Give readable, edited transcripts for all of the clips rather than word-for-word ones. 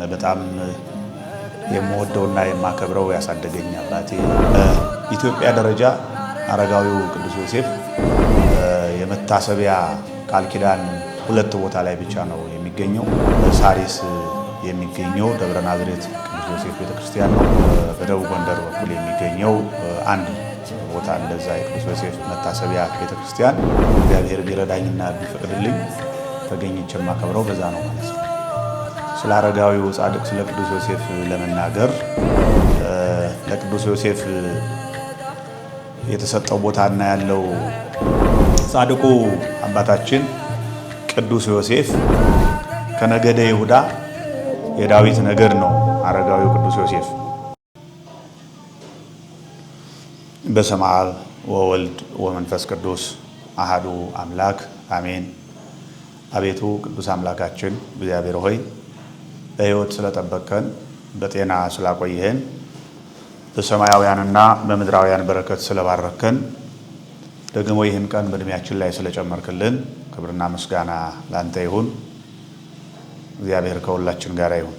በጣም የምወደውና የማከብረው ያሳደገኝ አባቴ ኢትዮጵያ ደረጃ አረጋዊው ቅዱስ ዮሴፍ የመታሰቢያ ቃል ኪዳን ሁለት ቦታ ላይ ብቻ ነው የሚገኘው። ሳሪስ የሚገኘው ደብረ ናዝሬት ቅዱስ ዮሴፍ ቤተክርስቲያን ነው። በደቡብ ጎንደር በኩል የሚገኘው አንድ ቦታ እንደዛ የቅዱስ ዮሴፍ መታሰቢያ ቤተክርስቲያን እግዚአብሔር ቢረዳኝና ቢፈቅድልኝ ተገኝቼ የማከብረው በዛ ነው ማለት ነው። ስለ አረጋዊው ጻድቅ ስለ ቅዱስ ዮሴፍ ለመናገር ለቅዱስ ዮሴፍ የተሰጠው ቦታና ያለው ጻድቁ አባታችን ቅዱስ ዮሴፍ ከነገደ ይሁዳ የዳዊት ነገድ ነው። አረጋዊው ቅዱስ ዮሴፍ በስመ አብ ወወልድ ወመንፈስ ቅዱስ አሃዱ አምላክ አሜን። አቤቱ ቅዱስ አምላካችን እግዚአብሔር ሆይ በሕይወት ስለጠበቅከን በጤና ስላቆየህን በሰማያውያንና በምድራውያን በረከት ስለባረከን ደግሞ ይህን ቀን በእድሜያችን ላይ ስለጨመርክልን ክብርና ምስጋና ላንተ ይሁን። እግዚአብሔር ከሁላችን ጋር ይሁን።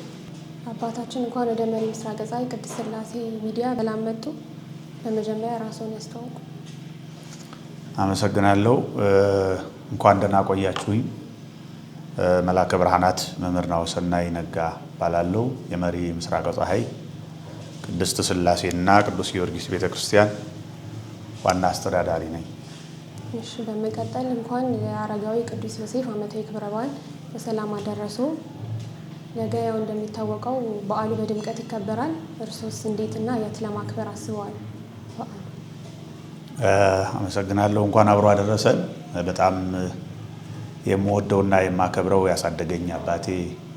አባታችን እንኳን ወደ መሪ ምስራቅ ፀሐይ ቅድስት ሥላሴ ሚዲያ በሰላም መጡ። በመጀመሪያ ራስዎን ያስተዋውቁ። አመሰግናለሁ። እንኳን ደህና ቆያችሁኝ። መላከ ብርሃናት መምህር ናሁሰናይ ነጋ እባላለሁ። የመሪ ምስራቅ ፀሐይ ቅድስት ሥላሴና ቅዱስ ጊዮርጊስ ቤተክርስቲያን ዋና አስተዳዳሪ ነኝ። እሺ፣ በመቀጠል እንኳን የአረጋዊ ቅዱስ ዮሴፍ ዓመታዊ ክብረ በዓል በሰላም አደረሱ። ነገ ያው እንደሚታወቀው በዓሉ በድምቀት ይከበራል። እርሶስ እንዴትና የት ለማክበር አስበዋል? አመሰግናለሁ። እንኳን አብሮ አደረሰን። በጣም የምወደውና የማከብረው ያሳደገኝ አባቴ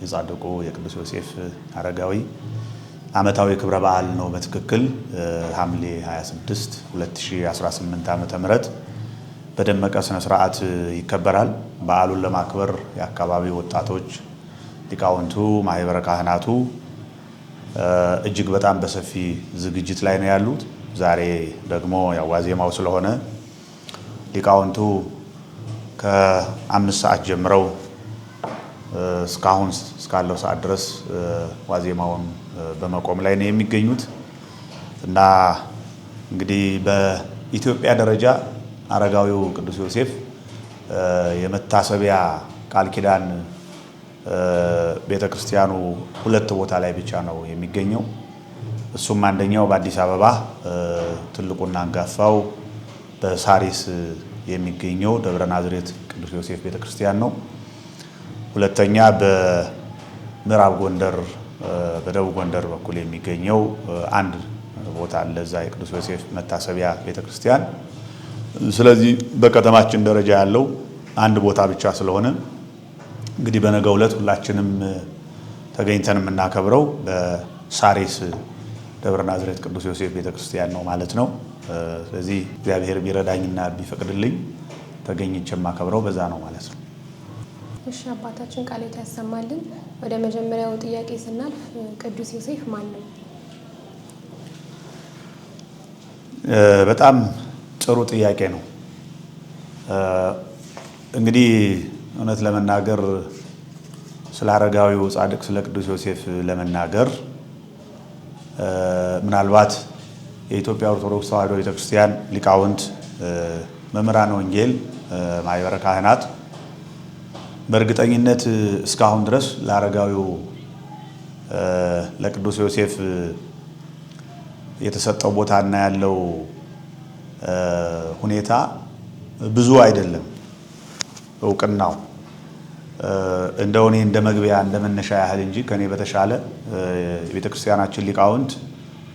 የጻድቁ የቅዱስ ዮሴፍ አረጋዊ ዓመታዊ ክብረ በዓል ነው። በትክክል ሐምሌ 26 2018 ዓ.ም በደመቀ ስነ ስርዓት ይከበራል። በዓሉን ለማክበር የአካባቢ ወጣቶች፣ ሊቃውንቱ፣ ማህበረ ካህናቱ እጅግ በጣም በሰፊ ዝግጅት ላይ ነው ያሉት። ዛሬ ደግሞ ያው ዋዜማው ስለሆነ ሊቃውንቱ ከ5 ሰዓት ጀምረው እስካሁን እስካለው ሰዓት ድረስ ዋዜማውን በመቆም ላይ ነው የሚገኙት እና እንግዲህ በኢትዮጵያ ደረጃ አረጋዊው ቅዱስ ዮሴፍ የመታሰቢያ ቃል ኪዳን ቤተክርስቲያኑ ሁለት ቦታ ላይ ብቻ ነው የሚገኘው። እሱም አንደኛው በአዲስ አበባ ትልቁና አንጋፋው በሳሪስ የሚገኘው ደብረ ናዝሬት ቅዱስ ዮሴፍ ቤተክርስቲያን ነው። ሁለተኛ በምዕራብ ጎንደር በደቡብ ጎንደር በኩል የሚገኘው አንድ ቦታ አለ፣ እዛ የቅዱስ ዮሴፍ መታሰቢያ ቤተክርስቲያን። ስለዚህ በከተማችን ደረጃ ያለው አንድ ቦታ ብቻ ስለሆነ እንግዲህ በነገው ዕለት ሁላችንም ተገኝተን የምናከብረው በሳሪስ ደብረ ናዝሬት ቅዱስ ዮሴፍ ቤተክርስቲያን ነው ማለት ነው። ስለዚህ እግዚአብሔር ቢረዳኝና ቢፈቅድልኝ ተገኝቼ የማከብረው በዛ ነው ማለት ነው። እሺ፣ አባታችን ቃልዎት ያሰማልን። ወደ መጀመሪያው ጥያቄ ስናልፍ ቅዱስ ዮሴፍ ማን ነው? በጣም ጥሩ ጥያቄ ነው። እንግዲህ እውነት ለመናገር ስለ አረጋዊው ጻድቅ ስለ ቅዱስ ዮሴፍ ለመናገር ምናልባት የኢትዮጵያ ኦርቶዶክስ ተዋሕዶ ቤተክርስቲያን ሊቃውንት፣ መምህራን ወንጌል፣ ማህበረ ካህናት በእርግጠኝነት እስካሁን ድረስ ለአረጋዊው ለቅዱስ ዮሴፍ የተሰጠው ቦታና ያለው ሁኔታ ብዙ አይደለም። እውቅናው እንደው እኔ እንደ መግቢያ እንደ መነሻ ያህል እንጂ ከኔ በተሻለ የቤተክርስቲያናችን ሊቃውንት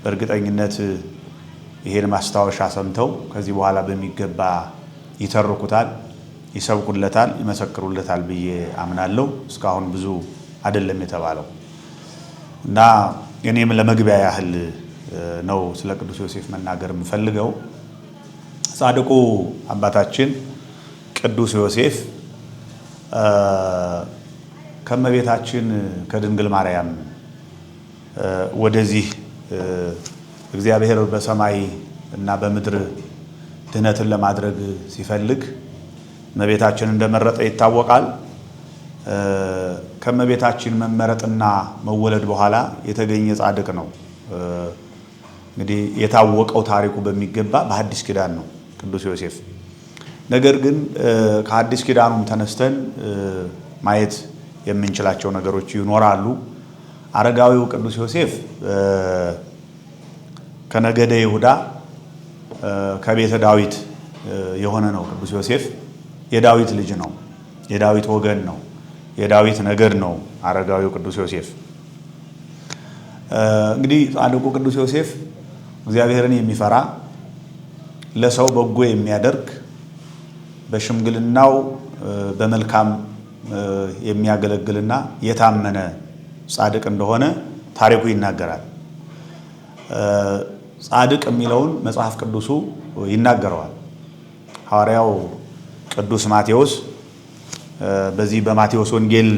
በእርግጠኝነት ይሄን ማስታወሻ ሰምተው ከዚህ በኋላ በሚገባ ይተርኩታል፣ ይሰብኩለታል፣ ይመሰክሩለታል ብዬ አምናለሁ። እስካሁን ብዙ አይደለም የተባለው እና እኔም ለመግቢያ ያህል ነው ስለ ቅዱስ ዮሴፍ መናገር የምፈልገው። ጻድቁ አባታችን ቅዱስ ዮሴፍ ከእመቤታችን ከድንግል ማርያም ወደዚህ እግዚአብሔር በሰማይ እና በምድር ድህነትን ለማድረግ ሲፈልግ እመቤታችን እንደመረጠ ይታወቃል። ከመቤታችን መመረጥና መወለድ በኋላ የተገኘ ጻድቅ ነው። እንግዲህ የታወቀው ታሪኩ በሚገባ በሐዲስ ኪዳን ነው ቅዱስ ዮሴፍ። ነገር ግን ከሐዲስ ኪዳኑም ተነስተን ማየት የምንችላቸው ነገሮች ይኖራሉ። አረጋዊው ቅዱስ ዮሴፍ ከነገደ ይሁዳ ከቤተ ዳዊት የሆነ ነው። ቅዱስ ዮሴፍ የዳዊት ልጅ ነው። የዳዊት ወገን ነው። የዳዊት ነገድ ነው አረጋዊው ቅዱስ ዮሴፍ። እንግዲህ ጻድቁ ቅዱስ ዮሴፍ እግዚአብሔርን የሚፈራ ለሰው በጎ የሚያደርግ በሽምግልናው በመልካም የሚያገለግልና የታመነ ጻድቅ እንደሆነ ታሪኩ ይናገራል። ጻድቅ የሚለውን መጽሐፍ ቅዱሱ ይናገረዋል። ሐዋርያው ቅዱስ ማቴዎስ በዚህ በማቴዎስ ወንጌል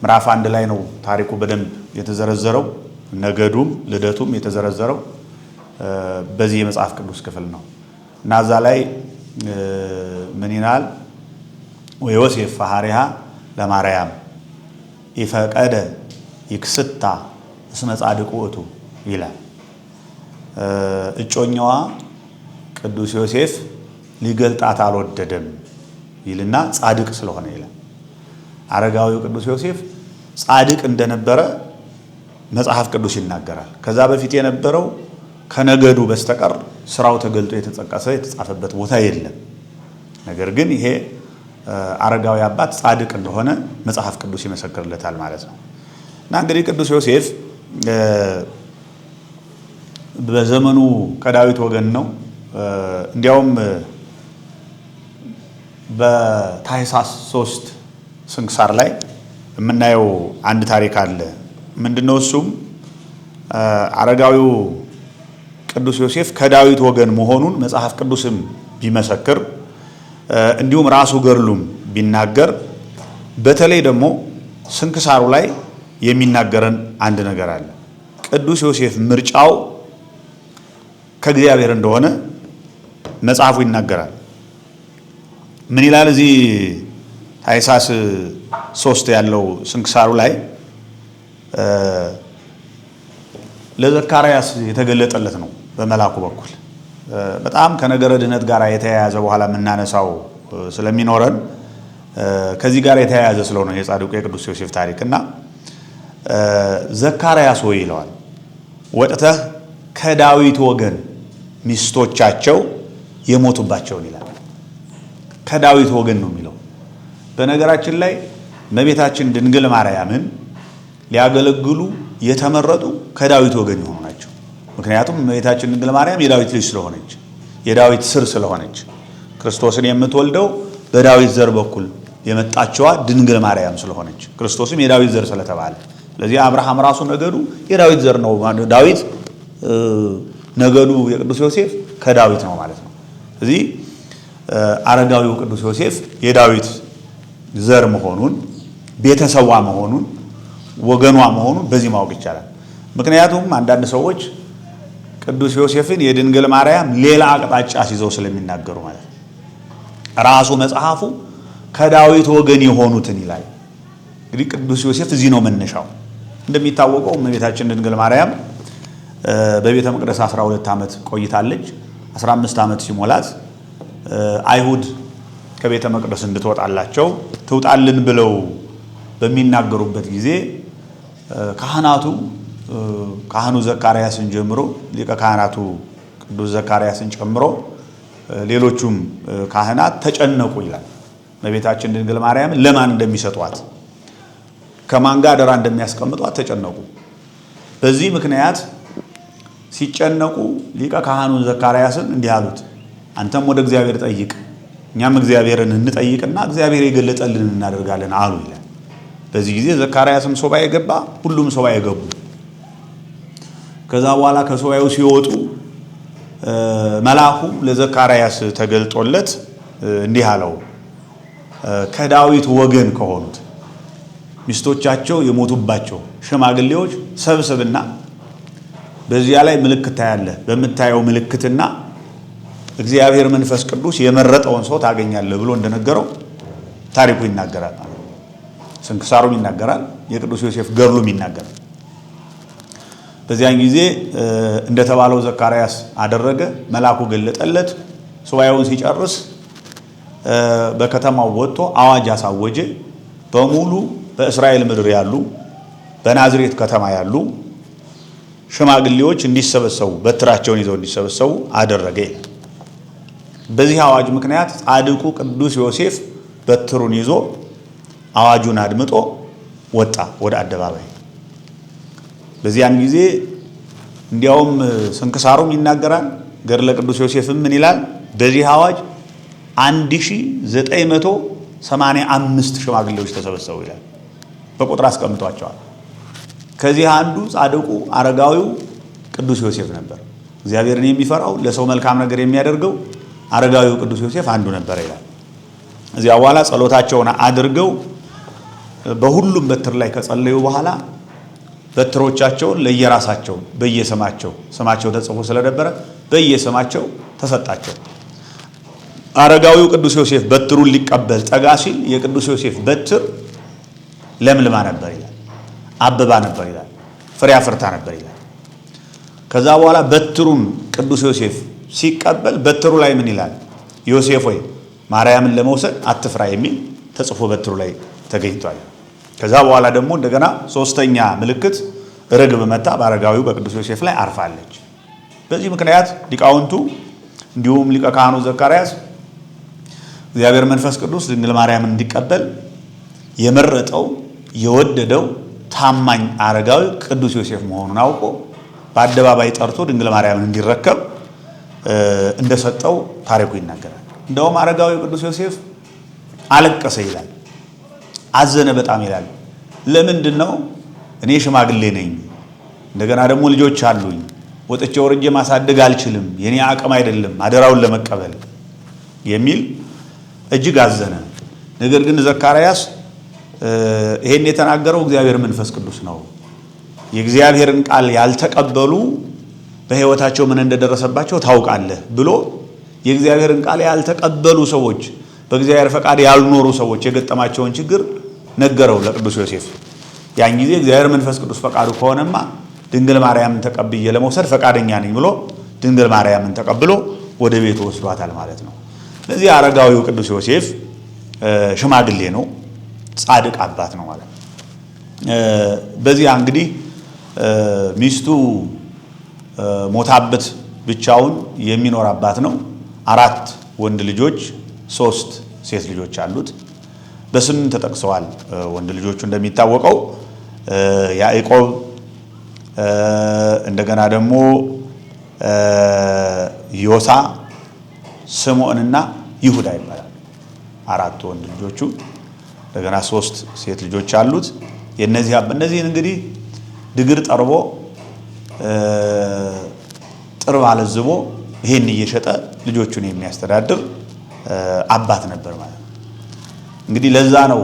ምዕራፍ 1 ላይ ነው ታሪኩ በደንብ የተዘረዘረው። ነገዱም ልደቱም የተዘረዘረው በዚህ የመጽሐፍ ቅዱስ ክፍል ነው እና እዛ ላይ ምን ይላል? ወዮሴፍ ፈሐሪሃ ለማርያም ይፈቀደ ይክስታ እስመ ጻድቅ ውእቱ ይላል። እጮኛዋ ቅዱስ ዮሴፍ ሊገልጣት አልወደደም ይልና ጻድቅ ስለሆነ ይላል። አረጋዊው ቅዱስ ዮሴፍ ጻድቅ እንደነበረ መጽሐፍ ቅዱስ ይናገራል። ከዛ በፊት የነበረው ከነገዱ በስተቀር ስራው ተገልጦ የተጠቀሰ የተጻፈበት ቦታ የለም። ነገር ግን ይሄ አረጋዊ አባት ጻድቅ እንደሆነ መጽሐፍ ቅዱስ ይመሰክርለታል ማለት ነው። እና እንግዲህ ቅዱስ ዮሴፍ በዘመኑ ከዳዊት ወገን ነው። እንዲያውም በታኅሳስ 3 ስንክሳር ላይ የምናየው አንድ ታሪክ አለ። ምንድነው እሱም? አረጋዊው ቅዱስ ዮሴፍ ከዳዊት ወገን መሆኑን መጽሐፍ ቅዱስም ቢመሰክር እንዲሁም ራሱ ገድሉም ቢናገር፣ በተለይ ደግሞ ስንክሳሩ ላይ የሚናገረን አንድ ነገር አለ። ቅዱስ ዮሴፍ ምርጫው ከእግዚአብሔር እንደሆነ መጽሐፉ ይናገራል። ምን ይላል? እዚህ ታኅሳስ 3 ያለው ስንክሳሩ ላይ ለዘካርያስ የተገለጠለት ነው በመላኩ በኩል። በጣም ከነገረ ድህነት ጋር የተያያዘ በኋላ የምናነሳው ስለሚኖረን ከዚህ ጋር የተያያዘ ስለሆነ የጻድቁ የቅዱስ ዮሴፍ ታሪክ እና ዘካርያስ ሆይ ይለዋል፣ ወጥተህ ከዳዊት ወገን ሚስቶቻቸው የሞቱባቸውን ይላል። ከዳዊት ወገን ነው የሚለው። በነገራችን ላይ እመቤታችን ድንግል ማርያምን ሊያገለግሉ የተመረጡ ከዳዊት ወገን የሆኑ ናቸው። ምክንያቱም እመቤታችን ድንግል ማርያም የዳዊት ልጅ ስለሆነች፣ የዳዊት ስር ስለሆነች፣ ክርስቶስን የምትወልደው በዳዊት ዘር በኩል የመጣችዋ ድንግል ማርያም ስለሆነች፣ ክርስቶስም የዳዊት ዘር ስለተባለ፣ ስለዚህ አብርሃም ራሱ ነገዱ የዳዊት ዘር ነው። ዳዊት ነገዱ የቅዱስ ዮሴፍ ከዳዊት ነው ማለት ነው። ስለዚህ አረጋዊው ቅዱስ ዮሴፍ የዳዊት ዘር መሆኑን፣ ቤተሰቧ መሆኑን፣ ወገኗ መሆኑን በዚህ ማወቅ ይቻላል። ምክንያቱም አንዳንድ ሰዎች ቅዱስ ዮሴፍን የድንግል ማርያም ሌላ አቅጣጫ ሲዘው ስለሚናገሩ ማለት ነው። ራሱ መጽሐፉ ከዳዊት ወገን የሆኑትን ይላል። እንግዲህ ቅዱስ ዮሴፍ እዚህ ነው መነሻው። እንደሚታወቀው እመቤታችን ድንግል ማርያም በቤተ መቅደስ 12 ዓመት ቆይታለች። 15 ዓመት ሲሞላት አይሁድ ከቤተ መቅደስ እንድትወጣላቸው ትውጣልን ብለው በሚናገሩበት ጊዜ ካህኑ ዘካርያስን ጀምሮ ሊቀ ካህናቱ ቅዱስ ዘካርያስን ጨምሮ ሌሎቹም ካህናት ተጨነቁ ይላል። እመቤታችን ድንግል ማርያምን ለማን እንደሚሰጧት ከማን ጋር አደራ እንደሚያስቀምጧት ተጨነቁ። በዚህ ምክንያት ሲጨነቁ ሊቀ ካህኑን ዘካርያስን እንዲህ አሉት፣ አንተም ወደ እግዚአብሔር ጠይቅ፣ እኛም እግዚአብሔርን እንጠይቅና እግዚአብሔር የገለጠልን እናደርጋለን አሉ ይላል። በዚህ ጊዜ ዘካርያስም ሱባኤ ገባ፣ ሁሉም ሱባኤ ገቡ። ከዛ በኋላ ከሱባኤው ሲወጡ መልአኩ ለዘካርያስ ተገልጦለት እንዲህ አለው፣ ከዳዊት ወገን ከሆኑት ሚስቶቻቸው የሞቱባቸው ሽማግሌዎች ሰብስብና በዚያ ላይ ምልክት ታያለህ። በምታየው ምልክትና እግዚአብሔር መንፈስ ቅዱስ የመረጠውን ሰው ታገኛለህ ብሎ እንደነገረው ታሪኩ ይናገራል። ስንክሳሩም ይናገራል፣ የቅዱስ ዮሴፍ ገድሉም ይናገራል። በዚያን ጊዜ እንደተባለው ዘካርያስ አደረገ። መልአኩ ገለጠለት። ሱባኤውን ሲጨርስ በከተማው ወጥቶ አዋጅ አሳወጀ። በሙሉ በእስራኤል ምድር ያሉ በናዝሬት ከተማ ያሉ ሽማግሌዎች እንዲሰበሰቡ በትራቸውን ይዘው እንዲሰበሰቡ አደረገ። በዚህ አዋጅ ምክንያት ጻድቁ ቅዱስ ዮሴፍ በትሩን ይዞ አዋጁን አድምጦ ወጣ ወደ አደባባይ። በዚያን ጊዜ እንዲያውም ስንክሳሩም ይናገራል፣ ገድለ ቅዱስ ዮሴፍም ምን ይላል? በዚህ አዋጅ 1985 ሽማግሌዎች ተሰበሰቡ ይላል። በቁጥር አስቀምጧቸዋል። ከዚህ አንዱ ጻድቁ አረጋዊው ቅዱስ ዮሴፍ ነበር። እግዚአብሔርን የሚፈራው ለሰው መልካም ነገር የሚያደርገው አረጋዊው ቅዱስ ዮሴፍ አንዱ ነበር ይላል። እዚያ በኋላ ጸሎታቸውን አድርገው በሁሉም በትር ላይ ከጸለዩ በኋላ በትሮቻቸውን ለየራሳቸው በየስማቸው ስማቸው ተጽፎ ስለነበረ በየስማቸው ተሰጣቸው። አረጋዊው ቅዱስ ዮሴፍ በትሩን ሊቀበል ጠጋ ሲል የቅዱስ ዮሴፍ በትር ለምልማ ነበር ይላል፣ አበባ ነበር ይላል፣ ፍሬ አፍርታ ነበር ይላል። ከዛ በኋላ በትሩን ቅዱስ ዮሴፍ ሲቀበል በትሩ ላይ ምን ይላል? ዮሴፍ ሆይ ማርያምን ለመውሰድ አትፍራ የሚል ተጽፎ በትሩ ላይ ተገኝቷል። ከዛ በኋላ ደግሞ እንደገና ሶስተኛ ምልክት ርግብ መታ በአረጋዊው በቅዱስ ዮሴፍ ላይ አርፋለች። በዚህ ምክንያት ሊቃውንቱ እንዲሁም ሊቀ ካህኑ ዘካርያስ እግዚአብሔር መንፈስ ቅዱስ ድንግል ማርያምን እንዲቀበል የመረጠው የወደደው ታማኝ አረጋዊ ቅዱስ ዮሴፍ መሆኑን አውቆ በአደባባይ ጠርቶ ድንግል ማርያምን እንዲረከብ እንደሰጠው ታሪኩ ይናገራል። እንደውም አረጋዊ ቅዱስ ዮሴፍ አለቀሰ ይላል፣ አዘነ በጣም ይላል። ለምንድን ነው? እኔ ሽማግሌ ነኝ፣ እንደገና ደግሞ ልጆች አሉኝ፣ ወጥቼ ወርጄ ማሳደግ አልችልም፣ የኔ አቅም አይደለም አደራውን ለመቀበል የሚል እጅግ አዘነ። ነገር ግን ዘካርያስ ይሄን የተናገረው እግዚአብሔር መንፈስ ቅዱስ ነው። የእግዚአብሔርን ቃል ያልተቀበሉ በሕይወታቸው ምን እንደደረሰባቸው ታውቃለህ ብሎ የእግዚአብሔርን ቃል ያልተቀበሉ ሰዎች፣ በእግዚአብሔር ፈቃድ ያልኖሩ ሰዎች የገጠማቸውን ችግር ነገረው ለቅዱስ ዮሴፍ። ያን ጊዜ እግዚአብሔር መንፈስ ቅዱስ ፈቃዱ ከሆነማ ድንግል ማርያምን ተቀብዬ ለመውሰድ ፈቃደኛ ነኝ ብሎ ድንግል ማርያምን ተቀብሎ ወደ ቤቱ ወስዷታል ማለት ነው። ስለዚህ አረጋዊው ቅዱስ ዮሴፍ ሽማግሌ ነው፣ ጻድቅ አባት ነው ማለት ነው። በዚያ እንግዲህ ሚስቱ ሞታበት ብቻውን የሚኖር አባት ነው። 4 ወንድ ልጆች 3 ሴት ልጆች አሉት። በስም ተጠቅሰዋል ወንድ ልጆቹ እንደሚታወቀው ያዕቆብ፣ እንደገና ደግሞ ዮሳ፣ ስምዖንና ይሁዳ ይባላል። 4 ወንድ ልጆቹ እንደገና 3 ሴት ልጆች አሉት። እነዚህን እንግዲህ ድግር ጠርቦ ጥርብ አለዝቦ ይሄን እየሸጠ ልጆቹን የሚያስተዳድር አባት ነበር ማለት ነው። እንግዲህ ለዛ ነው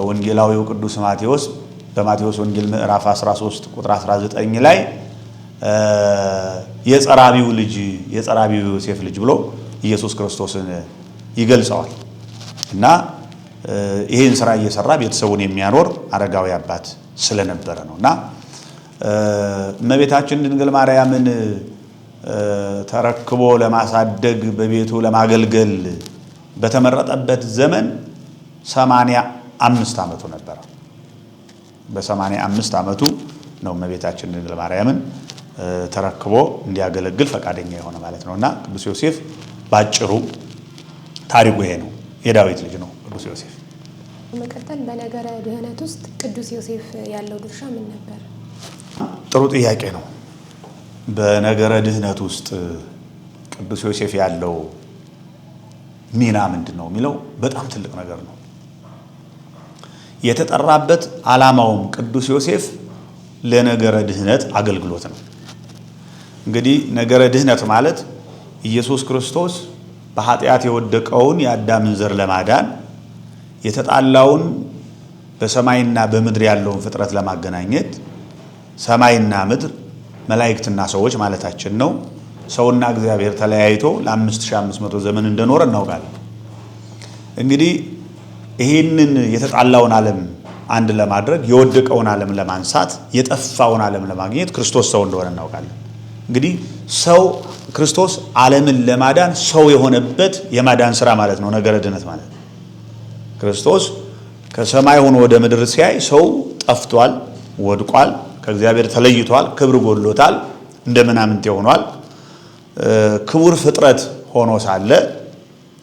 ወንጌላዊው ቅዱስ ማቴዎስ በማቴዎስ ወንጌል ምዕራፍ 13 ቁጥር 19 ላይ የጸራቢው ዮሴፍ ልጅ ብሎ ኢየሱስ ክርስቶስን ይገልጸዋል። እና ይሄን ስራ እየሰራ ቤተሰቡን የሚያኖር አረጋዊ አባት ስለነበረ ነውና እመቤታችን ድንግል ማርያምን ተረክቦ ለማሳደግ በቤቱ ለማገልገል በተመረጠበት ዘመን 85 ዓመቱ ነበር። በ85 ዓመቱ ነው እመቤታችን ድንግል ማርያምን ተረክቦ እንዲያገለግል ፈቃደኛ የሆነ ማለት ነውና ቅዱስ ዮሴፍ ባጭሩ ታሪኩ ይሄ ነው። የዳዊት ልጅ ነው ቅዱስ ዮሴፍ። በመቀጠል በነገረ ድህነት ውስጥ ቅዱስ ዮሴፍ ያለው ድርሻ ምን ነበር? ጥሩ ጥያቄ ነው። በነገረ ድህነት ውስጥ ቅዱስ ዮሴፍ ያለው ሚና ምንድን ነው የሚለው በጣም ትልቅ ነገር ነው። የተጠራበት ዓላማውም ቅዱስ ዮሴፍ ለነገረ ድህነት አገልግሎት ነው። እንግዲህ ነገረ ድህነት ማለት ኢየሱስ ክርስቶስ በኃጢአት የወደቀውን የአዳምን ዘር ለማዳን የተጣላውን በሰማይና በምድር ያለውን ፍጥረት ለማገናኘት ሰማይና ምድር መላእክትና ሰዎች ማለታችን ነው ሰውና እግዚአብሔር ተለያይቶ ለ5500 ዘመን እንደኖረ እናውቃለን። እንግዲህ ይህንን የተጣላውን ዓለም አንድ ለማድረግ የወደቀውን ዓለም ለማንሳት የጠፋውን ዓለም ለማግኘት ክርስቶስ ሰው እንደሆነ እናውቃለን። እንግዲህ ሰው ክርስቶስ ዓለምን ለማዳን ሰው የሆነበት የማዳን ስራ ማለት ነው ነገረ ድነት ማለት ነው። ክርስቶስ ከሰማይ ሆኖ ወደ ምድር ሲያይ ሰው ጠፍቷል፣ ወድቋል፣ ከእግዚአብሔር ተለይቷል፣ ክብር ጎድሎታል፣ እንደ ምናምንቴ ሆኗል። ክቡር ፍጥረት ሆኖ ሳለ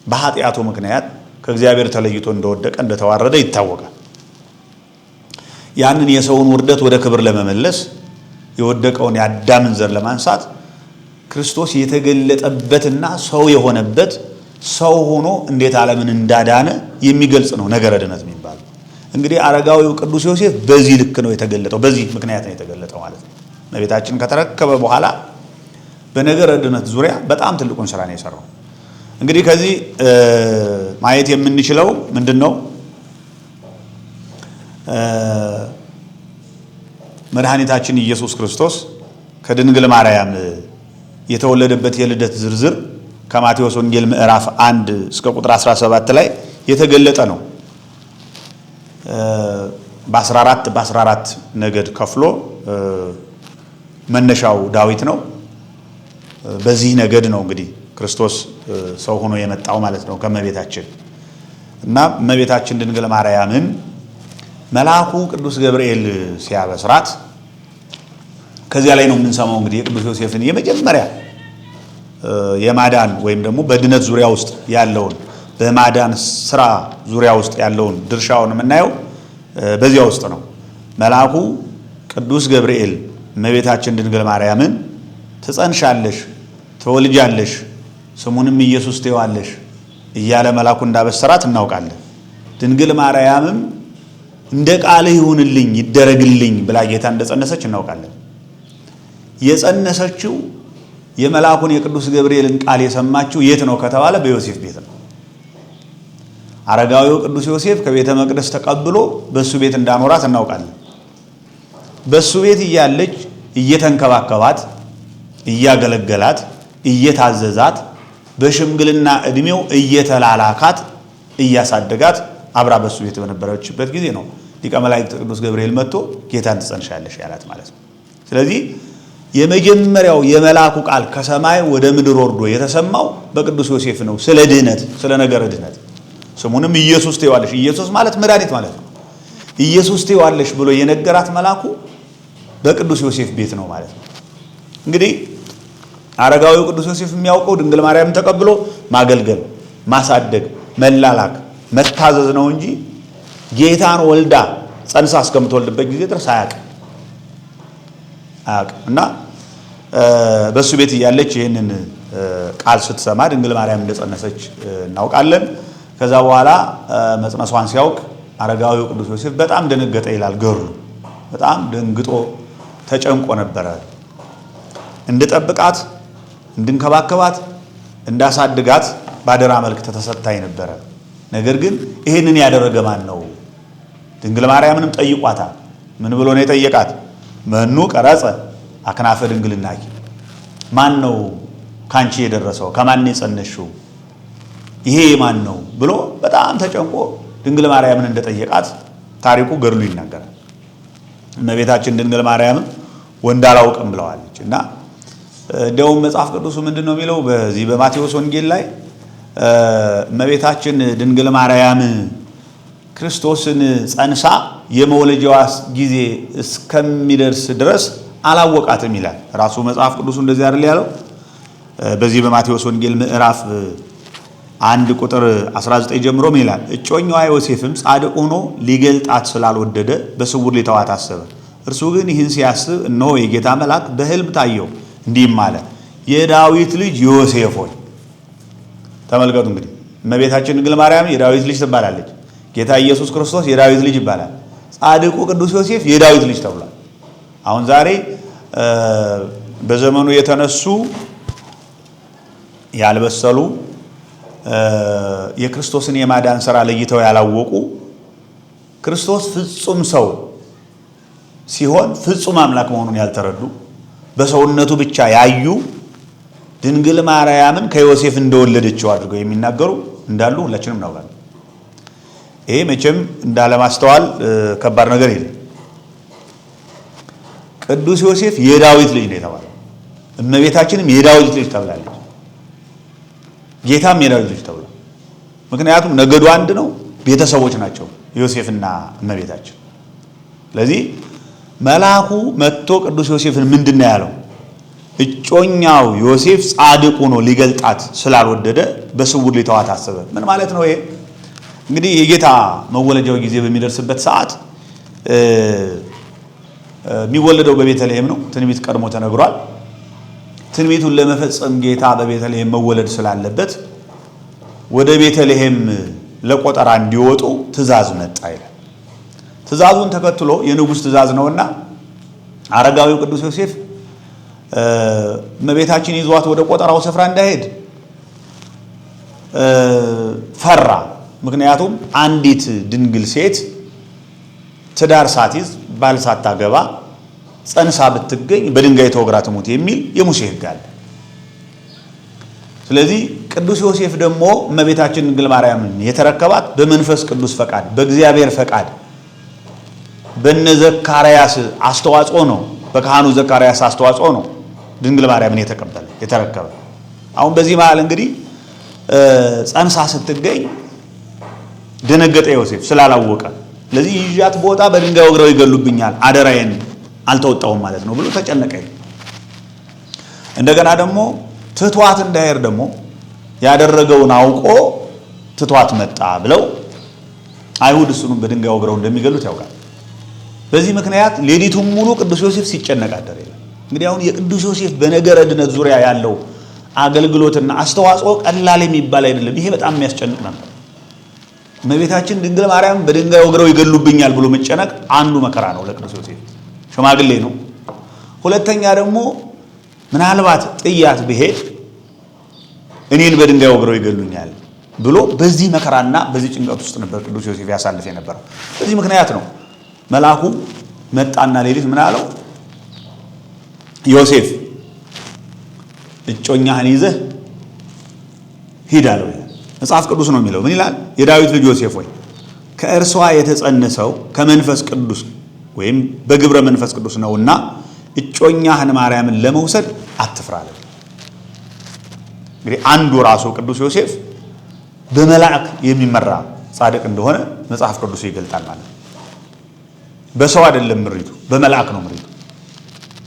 በኃጢአቱ ምክንያት ከእግዚአብሔር ተለይቶ እንደወደቀ እንደተዋረደ ይታወቃል። ያንን የሰውን ውርደት ወደ ክብር ለመመለስ የወደቀውን የአዳምን ዘር ለማንሳት ክርስቶስ የተገለጠበትና ሰው የሆነበት ሰው ሆኖ እንዴት ዓለምን እንዳዳነ የሚገልጽ ነው ነገረ ድነት የሚባለው። እንግዲህ አረጋዊው ቅዱስ ዮሴፍ በዚህ ልክ ነው የተገለጠው፣ በዚህ ምክንያት ነው የተገለጠው ማለት ነው። እመቤታችን ከተረከበ በኋላ በነገረ ድነት ዙሪያ በጣም ትልቁን ስራ ነው የሰራው። እንግዲህ ከዚህ ማየት የምንችለው ምንድነው? መድኃኒታችን ኢየሱስ ክርስቶስ ከድንግል ማርያም የተወለደበት የልደት ዝርዝር ከማቴዎስ ወንጌል ምዕራፍ 1 እስከ ቁጥር 17 ላይ የተገለጠ ነው። በ14 ነገድ ከፍሎ መነሻው ዳዊት ነው። በዚህ ነገድ ነው እንግዲህ ክርስቶስ ሰው ሆኖ የመጣው ማለት ነው ከእመቤታችን እና እመቤታችን ድንግል ማርያምን መልአኩ ቅዱስ ገብርኤል ሲያበስራት ከዚያ ላይ ነው የምንሰማው እንግዲህ የቅዱስ ዮሴፍን የመጀመሪያ የማዳን ወይም ደግሞ በድነት ዙሪያ ውስጥ ያለውን በማዳን ስራ ዙሪያ ውስጥ ያለውን ድርሻውን የምናየው በዚያ ውስጥ ነው። መልአኩ ቅዱስ ገብርኤል እመቤታችን ድንግል ማርያምን ትጸንሻለሽ፣ ትወልጃለሽ፣ ስሙንም ኢየሱስ ትይዋለሽ እያለ መልአኩ እንዳበሰራት እናውቃለን። ድንግል ማርያምም እንደ ቃልህ ይሁንልኝ ይደረግልኝ ብላ ጌታ እንደጸነሰች እናውቃለን። የጸነሰችው የመልአኩን የቅዱስ ገብርኤልን ቃል የሰማችው የት ነው ከተባለ በዮሴፍ ቤት ነው። አረጋዊው ቅዱስ ዮሴፍ ከቤተ መቅደስ ተቀብሎ በሱ ቤት እንዳኖራት እናውቃለን። በሱ ቤት እያለች እየተንከባከባት፣ እያገለገላት፣ እየታዘዛት በሽምግልና እድሜው እየተላላካት እያሳደጋት አብራ በሱ ቤት በነበረችበት ጊዜ ነው ሊቀ መላእክት ቅዱስ ገብርኤል መጥቶ ጌታን ትጸንሻለሽ ያላት ማለት ነው። ስለዚህ የመጀመሪያው የመልአኩ ቃል ከሰማይ ወደ ምድር ወርዶ የተሰማው በቅዱስ ዮሴፍ ነው። ስለ ድህነት፣ ስለ ነገረ ድህነት ስሙንም ኢየሱስ ትይዋለሽ፣ ኢየሱስ ማለት መድኃኒት ማለት ነው። ኢየሱስ ትይዋለሽ ብሎ የነገራት መልአኩ በቅዱስ ዮሴፍ ቤት ነው ማለት ነው። እንግዲህ አረጋዊው ቅዱስ ዮሴፍ የሚያውቀው ድንግል ማርያምን ተቀብሎ ማገልገል፣ ማሳደግ፣ መላላክ፣ መታዘዝ ነው እንጂ ጌታን ወልዳ ጸንሳ እስከምትወልድበት ጊዜ ድረስ አያውቅም እና በሱ ቤት እያለች ይህንን ቃል ስትሰማ ድንግል ማርያም እንደጸነሰች እናውቃለን። ከዛ በኋላ መጽነሷን ሲያውቅ አረጋዊው ቅዱስ ዮሴፍ በጣም ደነገጠ ይላል ገድሉ። በጣም ደንግጦ ተጨንቆ ነበረ። እንድጠብቃት፣ እንድንከባከባት፣ እንዳሳድጋት ባደራ መልክ ተሰጥታኝ ነበረ። ነገር ግን ይህንን ያደረገ ማን ነው? ድንግል ማርያምንም ጠይቋታል። ምን ብሎ ነው የጠየቃት? መኑ ቀረጸ አክናፈ ድንግልናኪ፣ ማን ነው ካንቺ የደረሰው? ከማን የጸነሽው? ይሄ ማን ነው ብሎ በጣም ተጨንቆ ድንግል ማርያምን እንደጠየቃት ታሪኩ ገድሉ ይናገራል። እመቤታችን ድንግል ማርያምን ወንድ አላውቅም ብለዋለች እና እንደውም መጽሐፍ ቅዱሱ ምንድን ነው የሚለው? በዚህ በማቴዎስ ወንጌል ላይ እመቤታችን ድንግል ማርያም ክርስቶስን ጸንሳ የመወለጃዋ ጊዜ እስከሚደርስ ድረስ አላወቃትም ይላል ራሱ መጽሐፍ ቅዱሱ። እንደዚህ አይደል ያለው? በዚህ በማቴዎስ ወንጌል ምዕራፍ 1 ቁጥር 19 ጀምሮ ምን ይላል? እጮኛዋ ዮሴፍም ጻድቅ ሆኖ ሊገልጣት ስላልወደደ በስውር ሊተዋት አሰበ። እርሱ ግን ይህን ሲያስብ እነሆ የጌታ መልአክ በሕልም ታየው፣ እንዲህም አለ፣ የዳዊት ልጅ ዮሴፍ ሆይ። ተመልከቱ እንግዲህ እመቤታችን ድንግል ማርያም የዳዊት ልጅ ትባላለች። ጌታ ኢየሱስ ክርስቶስ የዳዊት ልጅ ይባላል። ጻድቁ ቅዱስ ዮሴፍ የዳዊት ልጅ ተብሏል። አሁን ዛሬ በዘመኑ የተነሱ ያልበሰሉ የክርስቶስን የማዳን ሥራ ለይተው ያላወቁ ክርስቶስ ፍጹም ሰው ሲሆን ፍጹም አምላክ መሆኑን ያልተረዱ በሰውነቱ ብቻ ያዩ ድንግል ማርያምን ከዮሴፍ እንደወለደችው አድርገው የሚናገሩ እንዳሉ ሁላችንም እናውቃለን። ይሄ መቼም እንዳለማስተዋል ከባድ ነገር የለም። ቅዱስ ዮሴፍ የዳዊት ልጅ ነው የተባለው። እመቤታችንም የዳዊት ልጅ ተብላለች። ጌታም የዳዊት ልጅ ተብሏል። ምክንያቱም ነገዱ አንድ ነው፣ ቤተሰቦች ናቸው ዮሴፍና እመቤታችን። ስለዚህ መልአኩ መጥቶ ቅዱስ ዮሴፍን ምንድን ነው ያለው? እጮኛው ዮሴፍ ጻድቅ ሆኖ ሊገልጣት ስላልወደደ በስውር ሊተዋት አሰበ። ምን ማለት ነው ይሄ? እንግዲህ የጌታ መወለጃው ጊዜ በሚደርስበት ሰዓት የሚወለደው በቤተልሔም ነው። ትንቢት ቀድሞ ተነግሯል። ትንቢቱን ለመፈጸም ጌታ በቤተልሔም መወለድ ስላለበት ወደ ቤተልሔም ለቆጠራ እንዲወጡ ትእዛዝ መጣ ይላል። ትእዛዙን ተከትሎ የንጉሥ ትእዛዝ ነውና አረጋዊው ቅዱስ ዮሴፍ እመቤታችን ይዟት ወደ ቆጠራው ስፍራ እንዳይሄድ ፈራ። ምክንያቱም አንዲት ድንግል ሴት ትዳር ሳትይዝ ባል ሳታገባ ጸንሳ ብትገኝ በድንጋይ ተወግራ ትሙት የሚል የሙሴ ሕግ አለ። ስለዚህ ቅዱስ ዮሴፍ ደግሞ እመቤታችን ድንግል ማርያምን የተረከባት በመንፈስ ቅዱስ ፈቃድ፣ በእግዚአብሔር ፈቃድ፣ በነ ዘካርያስ አስተዋጽኦ ነው። በካህኑ ዘካርያስ አስተዋጽኦ ነው ድንግል ማርያምን የተረከበ። አሁን በዚህ መሃል እንግዲህ ጸንሳ ስትገኝ ደነገጠ ዮሴፍ ስላላወቀ። ስለዚህ ይዣት ቦታ በድንጋይ ወግረው ይገሉብኛል፣ አደራዬን አልተወጣሁም ማለት ነው ብሎ ተጨነቀ። እንደገና ደግሞ ትቷት እንዳይሄድ ደግሞ ያደረገውን አውቆ ትቷት መጣ ብለው አይሁድ እሱንም በድንጋይ ወግረው እንደሚገሉት ያውቃል። በዚህ ምክንያት ሌሊቱን ሙሉ ቅዱስ ዮሴፍ ሲጨነቅ አደረ ይላል። እንግዲህ አሁን የቅዱስ ዮሴፍ በነገረ ድነት ዙሪያ ያለው አገልግሎትና አስተዋጽኦ ቀላል የሚባል አይደለም። ይሄ በጣም የሚያስጨንቅ ነበር። እመቤታችን ድንግል ማርያም በድንጋይ ወግረው ይገሉብኛል ብሎ መጨነቅ አንዱ መከራ ነው ለቅዱስ ዮሴፍ። ሽማግሌ ነው። ሁለተኛ ደግሞ ምናልባት ጥያት ብሄድ እኔን በድንጋይ ወግረው ይገሉኛል ብሎ በዚህ መከራና በዚህ ጭንቀት ውስጥ ነበር ቅዱስ ዮሴፍ ያሳልፍ የነበረው። በዚህ ምክንያት ነው መልአኩ መጣና ሌሊት ምን አለው? ዮሴፍ እጮኛህን ይዘህ ሂድ አለው። መጽሐፍ ቅዱስ ነው የሚለው። ምን ይላል? የዳዊት ልጅ ዮሴፍ ሆይ ከእርሷ የተጸነሰው ከመንፈስ ቅዱስ ወይም በግብረ መንፈስ ቅዱስ ነውና እጮኛህን ማርያምን ለመውሰድ አትፍራ አለ። እንግዲህ አንዱ ራሱ ቅዱስ ዮሴፍ በመላእክ የሚመራ ጻድቅ እንደሆነ መጽሐፍ ቅዱስ ይገልጣል ማለት ነው። በሰው አይደለም ምሪቱ፣ በመላእክ ነው ምሪቱ።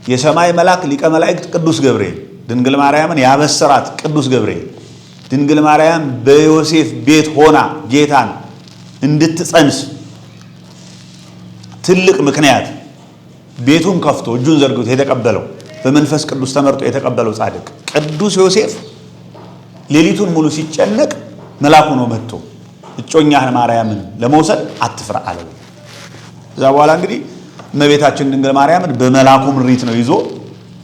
የሰማይ መልአክ ሊቀ መላእክት ቅዱስ ገብርኤል ድንግል ማርያምን ያበሰራት ቅዱስ ገብርኤል ድንግል ማርያም በዮሴፍ ቤት ሆና ጌታን እንድትጸንስ ትልቅ ምክንያት ቤቱን ከፍቶ እጁን ዘርግቶ የተቀበለው በመንፈስ ቅዱስ ተመርጦ የተቀበለው ጻድቅ ቅዱስ ዮሴፍ ሌሊቱን ሙሉ ሲጨነቅ መልአኩ ነው መጥቶ እጮኛህን ማርያምን ለመውሰድ አትፍራ አለው። ከዛ በኋላ እንግዲህ እመቤታችን ድንግል ማርያምን በመልአኩ ምሪት ነው ይዞ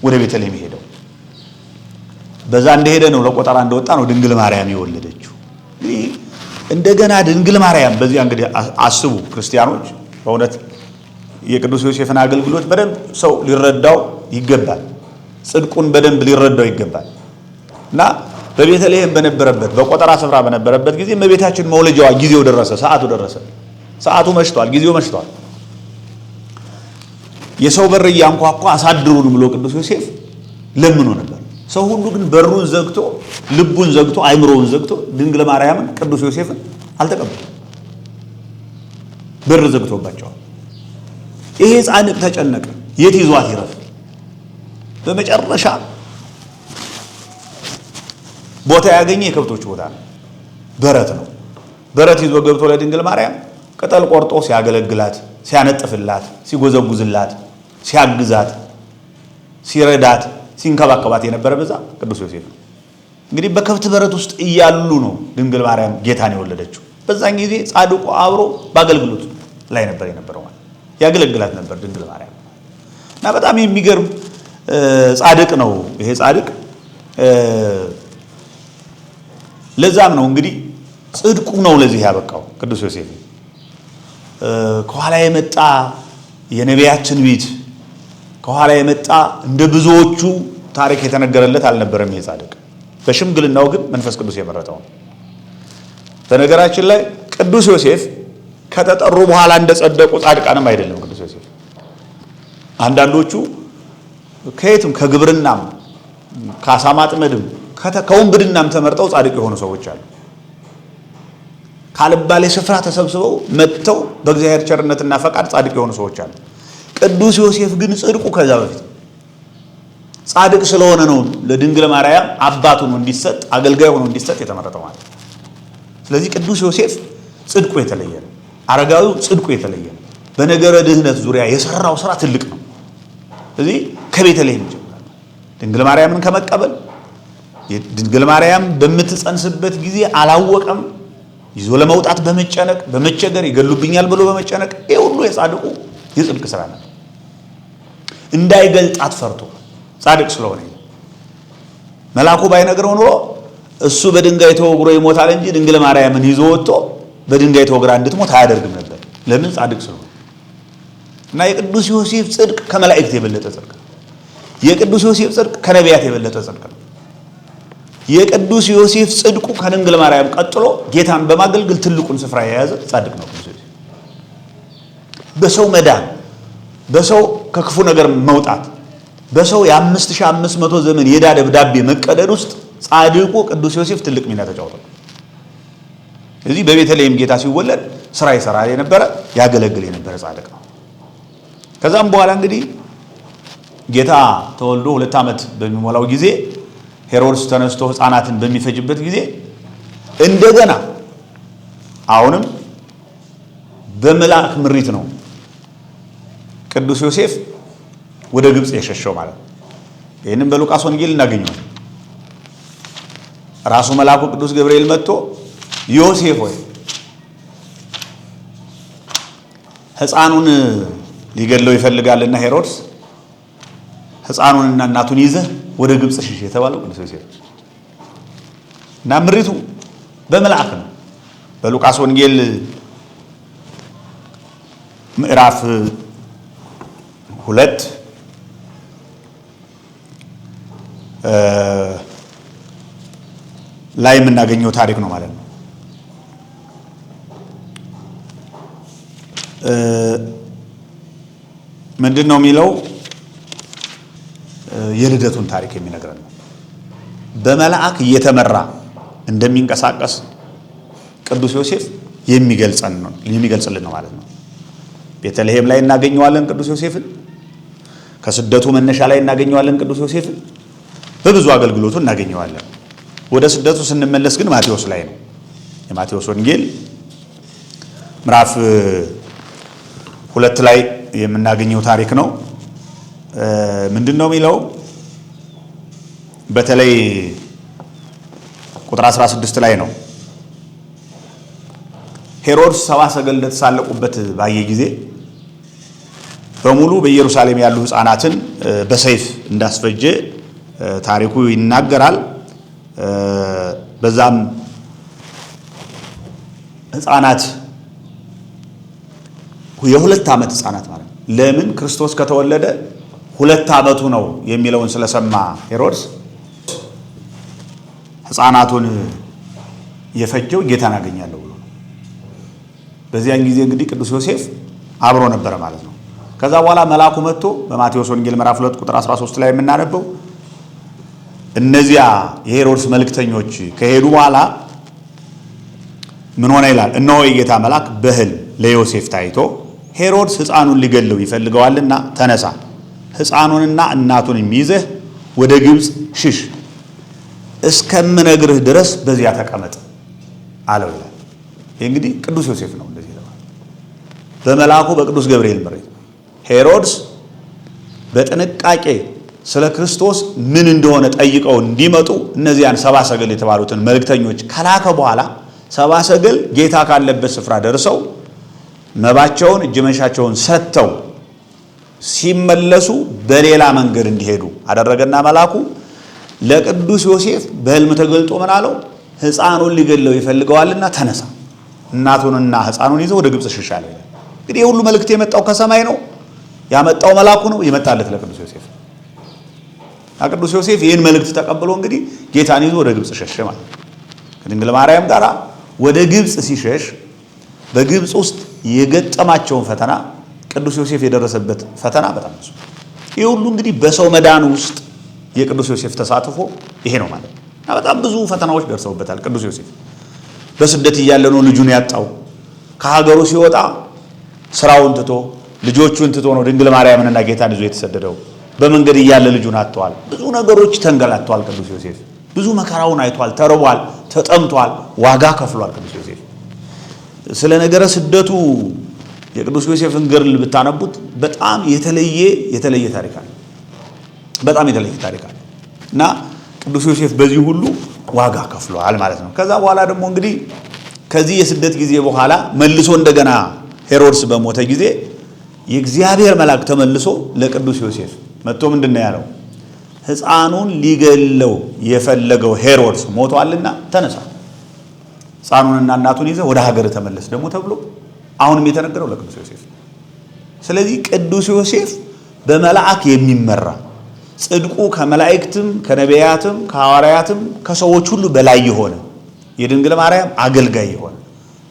ወደ ቤተልሔም ሄደው። በዛ እንደሄደ ነው ለቆጠራ እንደወጣ ነው ድንግል ማርያም የወለደችው። እንግዲህ እንደገና ድንግል ማርያም በዚያ እንግዲህ አስቡ ክርስቲያኖች፣ በእውነት የቅዱስ ዮሴፍን አገልግሎት በደንብ ሰው ሊረዳው ይገባል። ጽድቁን በደንብ ሊረዳው ይገባል። እና በቤተልሔም በነበረበት በቆጠራ ስፍራ በነበረበት ጊዜ እመቤታችን መውለጃዋ ጊዜው ደረሰ፣ ሰዓቱ ደረሰ። ሰዓቱ መሽቷል፣ ጊዜው መሽቷል። የሰው በር እያንኳኳ አሳድሩን ብሎ ቅዱስ ዮሴፍ ለምኖ ነበር። ሰው ሁሉ ግን በሩን ዘግቶ ልቡን ዘግቶ አይምሮውን ዘግቶ ድንግል ማርያምን ቅዱስ ዮሴፍን አልተቀበለም። በር ዘግቶባቸዋል። ይሄ ጻድቅ ተጨነቀ። የት ይዟት ይረፍ? በመጨረሻ ቦታ ያገኘ የከብቶች ቦታ ነው፣ በረት ነው። በረት ይዞ ገብቶ ለድንግል ማርያም ቅጠል ቆርጦ ሲያገለግላት፣ ሲያነጥፍላት፣ ሲጎዘጉዝላት፣ ሲያግዛት፣ ሲረዳት፣ ሲንከባከባት የነበረ በዛ ቅዱስ ዮሴፍ ነው። እንግዲህ በከብት በረት ውስጥ እያሉ ነው ድንግል ማርያም ጌታን የወለደችው። በዛን ጊዜ ጻድቁ አብሮ በአገልግሎት ላይ ነበር የነበረው፣ ማለት ያገለግላት ነበር ድንግል ማርያም። እና በጣም የሚገርም ጻድቅ ነው ይሄ ጻድቅ። ለዛም ነው እንግዲህ ጽድቁ ነው ለዚህ ያበቃው ቅዱስ ዮሴፍ። ከኋላ የመጣ የነቢያት ትንቢት ከኋላ የመጣ እንደ ብዙዎቹ ታሪክ የተነገረለት አልነበረም ይሄ ጻድቅ። በሽምግልናው ግን መንፈስ ቅዱስ የመረጠው ነው። በነገራችን ላይ ቅዱስ ዮሴፍ ከተጠሩ በኋላ እንደጸደቁ ጻድቃንም አይደለም ቅዱስ ዮሴፍ። አንዳንዶቹ ከየትም ከግብርናም ከአሳ ማጥመድም ከውንብድናም ተመርጠው ጻድቅ የሆኑ ሰዎች አሉ። ካልባሌ ስፍራ ተሰብስበው መጥተው በእግዚአብሔር ቸርነትና ፈቃድ ጻድቅ የሆኑ ሰዎች አሉ። ቅዱስ ዮሴፍ ግን ጽድቁ ከዛ በፊት ጻድቅ ስለሆነ ነው ለድንግል ማርያም አባት ሆኖ እንዲሰጥ አገልጋይ ሆኖ እንዲሰጥ የተመረጠው ማለት ነው። ስለዚህ ቅዱስ ዮሴፍ ጽድቁ የተለየ ነው። አረጋዊው ጽድቁ የተለየ ነው። በነገረ ድህነት ዙሪያ የሰራው ስራ ትልቅ ነው። ስለዚህ ከቤተልሔም ይጀምራል። ድንግል ማርያምን ከመቀበል ድንግል ማርያም በምትጸንስበት ጊዜ አላወቀም። ይዞ ለመውጣት በመጨነቅ በመቸገር ይገሉብኛል ብሎ በመጨነቅ ይሄ ሁሉ የጻድቁ የጽድቅ ስራ ነው። እንዳይገልጣት ፈርቶ ጻድቅ ስለሆነ መልአኩ ባይነግረው ኑሮ እሱ በድንጋይ ተወግሮ ይሞታል እንጂ ድንግል ማርያምን ይዞ ወጥቶ በድንጋይ ተወግራ እንድትሞት አያደርግም ነበር። ለምን? ጻድቅ ስለሆነ እና የቅዱስ ዮሴፍ ጽድቅ ከመላእክት የበለጠ ጽድቅ ነው። የቅዱስ ዮሴፍ ጽድቅ ከነቢያት የበለጠ ጽድቅ ነው። የቅዱስ ዮሴፍ ጽድቁ ከድንግል ማርያም ቀጥሎ ጌታን በማገልገል ትልቁን ስፍራ የያዘ ጻድቅ ነው ቅዱስ ዮሴፍ። በሰው መዳን፣ በሰው ከክፉ ነገር መውጣት፣ በሰው የ5500 ዘመን የዕዳ ደብዳቤ መቀደድ ውስጥ ጻድቁ ቅዱስ ዮሴፍ ትልቅ ሚና ተጫውቷል። ስለዚህ በቤተልሔም ጌታ ሲወለድ ስራ ይሰራ የነበረ ያገለግል የነበረ ጻድቅ ነው። ከዛም በኋላ እንግዲህ ጌታ ተወልዶ 2 ዓመት በሚሞላው ጊዜ ሄሮድስ ተነስቶ ሕፃናትን በሚፈጅበት ጊዜ እንደገና አሁንም በመልአክ ምሪት ነው ቅዱስ ዮሴፍ ወደ ግብፅ የሸሸው ማለት ነው። ይህንም በሉቃስ ወንጌል እናገኘዋለን። ራሱ መልአኩ ቅዱስ ገብርኤል መጥቶ ዮሴፍ ሆይ ሕፃኑን ሊገድለው ይፈልጋልና ሄሮድስ ሕፃኑንና እናቱን ይዘህ ወደ ግብፅ ሽሽ የተባለው ቅዱስ ዮሴፍ እና ምሪቱ በመልአክ ነው። በሉቃስ ወንጌል ምዕራፍ 2 ላይ የምናገኘው ታሪክ ነው ማለት ነው። ምንድን ነው የሚለው? የልደቱን ታሪክ የሚነግረን ነው። በመልአክ እየተመራ እንደሚንቀሳቀስ ቅዱስ ዮሴፍ የሚገልጽልን ነው ማለት ነው። ቤተልሔም ላይ እናገኘዋለን ቅዱስ ዮሴፍን። ከስደቱ መነሻ ላይ እናገኘዋለን ቅዱስ ዮሴፍን። በብዙ አገልግሎቱ እናገኘዋለን። ወደ ስደቱ ስንመለስ ግን ማቴዎስ ላይ ነው። የማቴዎስ ወንጌል ምዕራፍ 2 ላይ የምናገኘው ታሪክ ነው። ምንድን ነው የሚለው? በተለይ ቁጥር 16 ላይ ነው። ሄሮድስ 70 ሰገል እንደተሳለቁበት ባየ ጊዜ በሙሉ በኢየሩሳሌም ያሉ ሕፃናትን በሰይፍ እንዳስፈጀ ታሪኩ ይናገራል። በዛም ሕፃናት የ2 ዓመት ሕፃናት ማለት ነው። ለምን? ክርስቶስ ከተወለደ 2 ዓመቱ ነው የሚለውን ስለሰማ ሄሮድስ ሕፃናቱን የፈጀው ጌታን አገኛለሁ ብሎ። በዚያን ጊዜ እንግዲህ ቅዱስ ዮሴፍ አብሮ ነበረ ማለት ነው። ከዛ በኋላ መልአኩ መጥቶ በማቴዎስ ወንጌል ምዕራፍ 2 ቁጥር 13 ላይ የምናነበው እነዚያ የሄሮድስ መልእክተኞች ከሄዱ በኋላ ምን ሆነ ይላል? እነሆ የጌታ መልአክ በሕልም ለዮሴፍ ታይቶ ሄሮድስ ሕፃኑን ሊገድለው ይፈልገዋልና ተነሳ፣ ሕፃኑንና እናቱን ይዘህ ወደ ግብፅ ሽሽ፣ እስከምነግርህ ድረስ በዚያ ተቀመጥ አለው ይላል። ይህ እንግዲህ ቅዱስ ዮሴፍ ነው እንደዚህ ይላል። በመልአኩ በቅዱስ ገብርኤል ምሪት ሄሮድስ በጥንቃቄ ስለ ክርስቶስ ምን እንደሆነ ጠይቀው እንዲመጡ እነዚያን 70 ሰገል የተባሉትን መልእክተኞች ከላከ በኋላ 70 ሰገል ጌታ ካለበት ስፍራ ደርሰው መባቸውን እጅ መንሻቸውን ሰጥተው ሲመለሱ በሌላ መንገድ እንዲሄዱ አደረገና መልአኩ ለቅዱስ ዮሴፍ በሕልም ተገልጦ ምን አለው? ሕፃኑን ሊገድለው ይፈልገዋልና ተነሳ፣ እናቱንና ሕፃኑን ይዘው ወደ ግብፅ ሽሽ አለ። እንግዲህ የሁሉ መልእክት የመጣው ከሰማይ ነው። ያመጣው መልአኩ ነው። የመጣለት ለቅዱስ ዮሴፍ። ቅዱስ ዮሴፍ ይህን መልእክት ተቀብሎ እንግዲህ ጌታን ይዞ ወደ ግብፅ ሸሸ ማለት ነው። ከድንግል ማርያም ጋር ወደ ግብፅ ሲሸሽ በግብፅ ውስጥ የገጠማቸውን ፈተና ቅዱስ ዮሴፍ የደረሰበት ፈተና በጣም ብዙ። ይህ ሁሉ እንግዲህ በሰው መዳን ውስጥ የቅዱስ ዮሴፍ ተሳትፎ ይሄ ነው ማለት ነው። እና በጣም ብዙ ፈተናዎች ደርሰውበታል ቅዱስ ዮሴፍ። በስደት እያለ ነው ልጁን ያጣው። ከሀገሩ ሲወጣ ስራውን ትቶ ልጆቹን ትቶ ነው ድንግል ማርያምንና ጌታን ይዞ የተሰደደው። በመንገድ እያለ ልጁን አጥቷል። ብዙ ነገሮች ተንገላቷል ቅዱስ ዮሴፍ። ብዙ መከራውን አይቷል። ተርቧል፣ ተጠምቷል፣ ዋጋ ከፍሏል ቅዱስ ዮሴፍ። ስለ ነገረ ስደቱ የቅዱስ ዮሴፍን ገድል ብታነቡት በጣም የተለየ ታሪክ አለ። በጣም የተለየ ታሪክ አለ እና ቅዱስ ዮሴፍ በዚህ ሁሉ ዋጋ ከፍሏል ማለት ነው። ከዛ በኋላ ደግሞ እንግዲህ ከዚህ የስደት ጊዜ በኋላ መልሶ እንደገና ሄሮድስ በሞተ ጊዜ የእግዚአብሔር መልአክ ተመልሶ ለቅዱስ ዮሴፍ መጥቶ ምንድነው ያለው? ሕፃኑን ሊገለው የፈለገው ሄሮድስ ሞቷልና ተነሳ፣ ሕፃኑንና እናቱን ይዘህ ወደ ሀገር ተመለስ ደግሞ ተብሎ አሁንም የተነገረው ለቅዱስ ዮሴፍ። ስለዚህ ቅዱስ ዮሴፍ በመልአክ የሚመራ ጽድቁ ከመላእክትም ከነቢያትም ከሐዋርያትም ከሰዎች ሁሉ በላይ የሆነ የድንግል ማርያም አገልጋይ የሆነ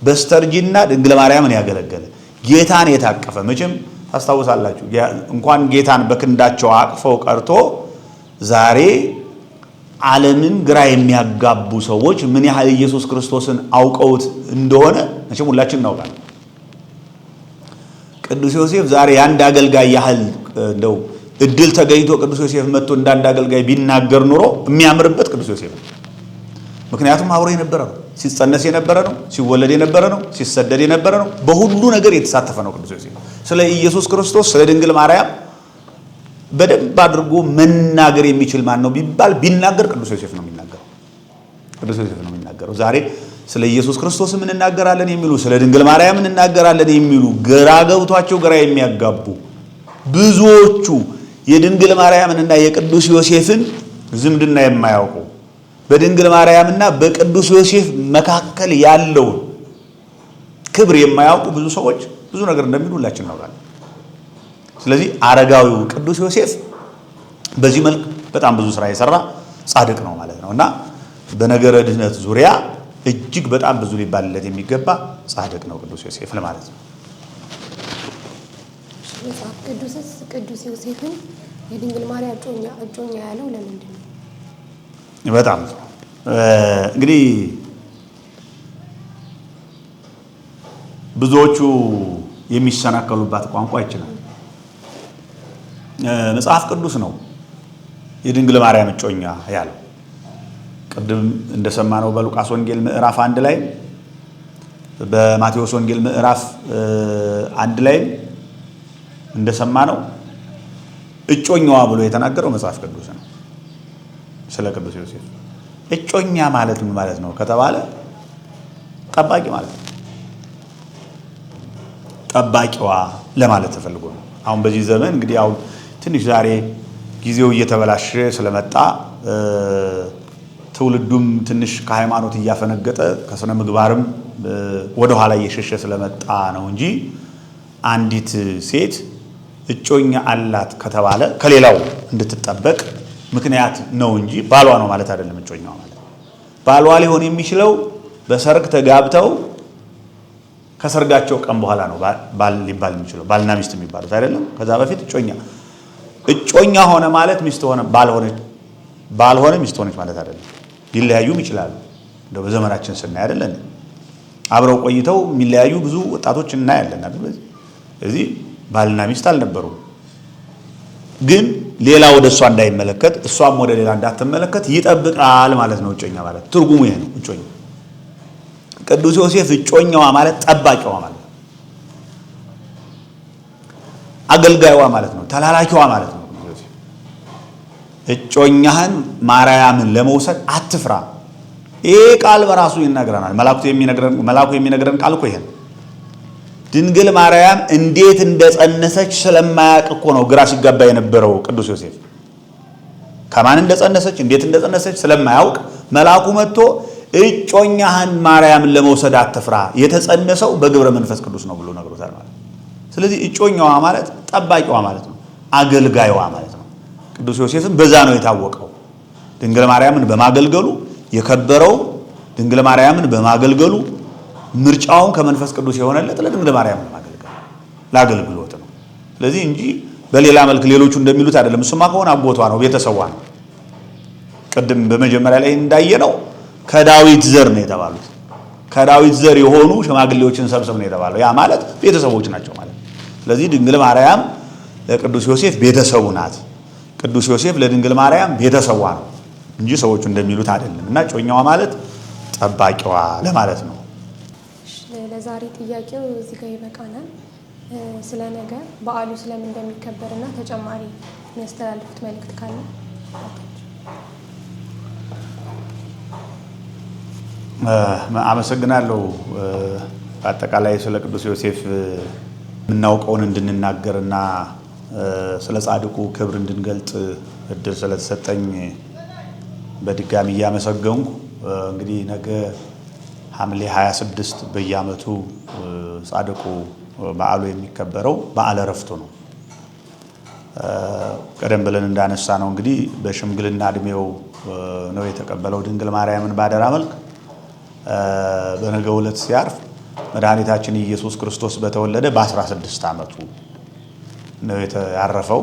በስተርጅና ድንግል ማርያምን ያገለገለ ጌታን የታቀፈ መቼም ታስታውሳላችሁ። እንኳን ጌታን በክንዳቸው አቅፈው ቀርቶ ዛሬ ዓለምን ግራ የሚያጋቡ ሰዎች ምን ያህል ኢየሱስ ክርስቶስን አውቀውት እንደሆነ መቼም ሁላችን እናውቃለን። ቅዱስ ዮሴፍ ዛሬ አንድ አገልጋይ ያህል እንደው እድል ተገኝቶ ቅዱስ ዮሴፍ መጥቶ እንዳንድ አገልጋይ ቢናገር ኑሮ የሚያምርበት ቅዱስ ዮሴፍ ነው። ምክንያቱም አብሮ የነበረ ነው። ሲጸነስ የነበረ ነው። ሲወለድ የነበረ ነው። ሲሰደድ የነበረ ነው። በሁሉ ነገር የተሳተፈ ነው ቅዱስ ዮሴፍ። ስለ ኢየሱስ ክርስቶስ ስለ ድንግል ማርያም በደንብ አድርጎ መናገር የሚችል ማን ነው ቢባል ቢናገር ቅዱስ ዮሴፍ ነው የሚናገረው። ቅዱስ ዮሴፍ ነው የሚናገረው። ዛሬ ስለ ኢየሱስ ክርስቶስ እንናገራለን የሚሉ ስለ ድንግል ማርያም እንናገራለን የሚሉ ግራ ገብቷቸው ግራ የሚያጋቡ ብዙዎቹ የድንግል ማርያምንና የቅዱስ ዮሴፍን ዝምድና የማያውቁ በድንግል ማርያምና በቅዱስ ዮሴፍ መካከል ያለውን ክብር የማያውቁ ብዙ ሰዎች ብዙ ነገር እንደሚሉ ሁላችን እናውቃለን። ስለዚህ አረጋዊው ቅዱስ ዮሴፍ በዚህ መልክ በጣም ብዙ ስራ የሰራ ጻድቅ ነው ማለት ነው እና በነገረ ድህነት ዙሪያ እጅግ በጣም ብዙ ሊባልለት የሚገባ ጻድቅ ነው ቅዱስ ዮሴፍ ለማለት ነው። መጽሐፍ ቅዱስስ ቅዱስ ዮሴፍን የድንግል ማርያም እጮኛ ያለው ለምንድን ነው? በጣም እንግዲህ ብዙዎቹ የሚሰናከሉባት ቋንቋ ይችላል። መጽሐፍ ቅዱስ ነው የድንግል ማርያም እጮኛ ያለው። ቅድም እንደሰማነው በሉቃስ ወንጌል ምዕራፍ 1 ላይ በማቴዎስ ወንጌል ምዕራፍ 1 ላይ እንደሰማነው እጮኛዋ ብሎ የተናገረው መጽሐፍ ቅዱስ ነው ስለ ቅዱስ ዮሴፍ። እጮኛ ማለት ምን ማለት ነው ከተባለ ጠባቂ ማለት ነው። ጠባቂዋ ለማለት ተፈልጎ ነው። አሁን በዚህ ዘመን እንግዲህ አሁን ትንሽ ዛሬ ጊዜው እየተበላሸ ስለመጣ ትውልዱም ትንሽ ከሃይማኖት እያፈነገጠ ከስነ ምግባርም ወደ ኋላ እየሸሸ ስለመጣ ነው እንጂ አንዲት ሴት እጮኛ አላት ከተባለ ከሌላው እንድትጠበቅ ምክንያት ነው እንጂ ባሏ ነው ማለት አይደለም። እጮኛዋ ማለት ባሏ ሊሆን የሚችለው በሰርግ ተጋብተው ከሰርጋቸው ቀን በኋላ ነው ባል ሊባል የሚችለው። ባልና ሚስት የሚባሉት አይደለም። ከዛ በፊት እጮኛ ሆነ ማለት ሚስት ሆነ ባልሆነ ሚስት ሆነች ማለት አይደለም። ሊለያዩም ይችላሉ። እንደው በዘመናችን ስናይ አይደለም አብረው ቆይተው የሚለያዩ ብዙ ወጣቶች እናያለን አይደል? እዚህ ባልና ሚስት አልነበሩም። ግን ሌላ ወደ እሷ እንዳይመለከት እሷም ወደ ሌላ እንዳትመለከት ይጠብቃል ማለት ነው። እጮኛ ማለት ትርጉሙ ይሄ ነው። እጮኛ ቅዱስ ዮሴፍ እጮኛዋ ማለት ጠባቂዋ ማለት ነው። አገልጋይዋ ማለት ነው። ተላላኪዋ ማለት ነው። እጮኛህን ማርያምን ለመውሰድ አትፍራ። ይሄ ቃል በራሱ ይነግረናል። መላኩ የሚነግረን ቃል እኮ ይሄ ነው። ድንግል ማርያም እንዴት እንደጸነሰች ስለማያውቅ እኮ ነው ግራ ሲጋባ የነበረው ቅዱስ ዮሴፍ። ከማን እንደጸነሰች እንዴት እንደጸነሰች ስለማያውቅ መልአኩ መጥቶ እጮኛህን ማርያምን ለመውሰድ አትፍራ፣ የተጸነሰው በግብረ መንፈስ ቅዱስ ነው ብሎ ነግሮታል ማለት። ስለዚህ እጮኛዋ ማለት ጠባቂዋ ማለት ነው። አገልጋይዋ ማለት ነው። ቅዱስ ዮሴፍም በዛ ነው የታወቀው። ድንግል ማርያምን በማገልገሉ የከበረው ድንግል ማርያምን በማገልገሉ ምርጫውን ከመንፈስ ቅዱስ የሆነለት ለድንግል ማርያም ለአገልግሎት ነው። ስለዚህ እንጂ በሌላ መልክ ሌሎቹ እንደሚሉት አይደለም። እሱማ ከሆነ አጎቷ ነው፣ ቤተሰቧ ነው። ቅድም በመጀመሪያ ላይ እንዳየነው ከዳዊት ዘር ነው የተባሉት። ከዳዊት ዘር የሆኑ ሽማግሌዎችን ሰብስብ ነው የተባለው። ያ ማለት ቤተሰቦች ናቸው ማለት። ስለዚህ ድንግል ማርያም ለቅዱስ ዮሴፍ ቤተሰቡ ናት፣ ቅዱስ ዮሴፍ ለድንግል ማርያም ቤተሰቧ ነው እንጂ ሰዎቹ እንደሚሉት አይደለም። እና ጮኛዋ ማለት ጠባቂዋ ለማለት ነው። ለዛሬ ጥያቄው እዚህ ጋር ይበቃናል። ስለ ነገ በዓሉ ስለምን እንደሚከበርና ተጨማሪ የሚያስተላልፉት መልእክት ካለ? አመሰግናለሁ። በአጠቃላይ ስለ ቅዱስ ዮሴፍ የምናውቀውን እንድንናገርና ስለ ጻድቁ ክብር እንድንገልጥ እድል ስለተሰጠኝ በድጋሚ እያመሰገንኩ እንግዲህ ነገ ሐምሌ 26 በየዓመቱ ጻድቁ በዓሉ የሚከበረው በዓለ ዕረፍቱ ነው። ቀደም ብለን እንዳነሳ ነው እንግዲህ በሽምግልና እድሜው ነው የተቀበለው ድንግል ማርያምን ባደራ መልክ። በነገው ዕለት ሲያርፍ መድኃኒታችን ኢየሱስ ክርስቶስ በተወለደ በ16 ዓመቱ ነው ያረፈው።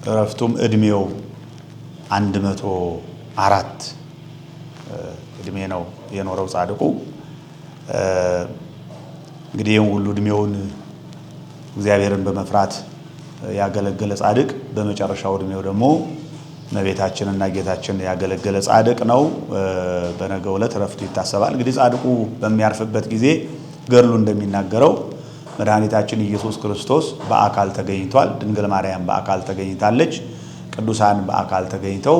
ዕረፍቱም እድሜው 104 እድሜ ነው የኖረው ጻድቁ። እንግዲህ ይህን ሁሉ እድሜውን እግዚአብሔርን በመፍራት ያገለገለ ጻድቅ በመጨረሻው እድሜው ደግሞ እመቤታችንና ጌታችን ያገለገለ ጻድቅ ነው። በነገው ዕለት ዕረፍቱ ይታሰባል። እንግዲህ ጻድቁ በሚያርፍበት ጊዜ ገድሉ እንደሚናገረው መድኃኒታችን ኢየሱስ ክርስቶስ በአካል ተገኝቷል። ድንግል ማርያም በአካል ተገኝታለች። ቅዱሳን በአካል ተገኝተው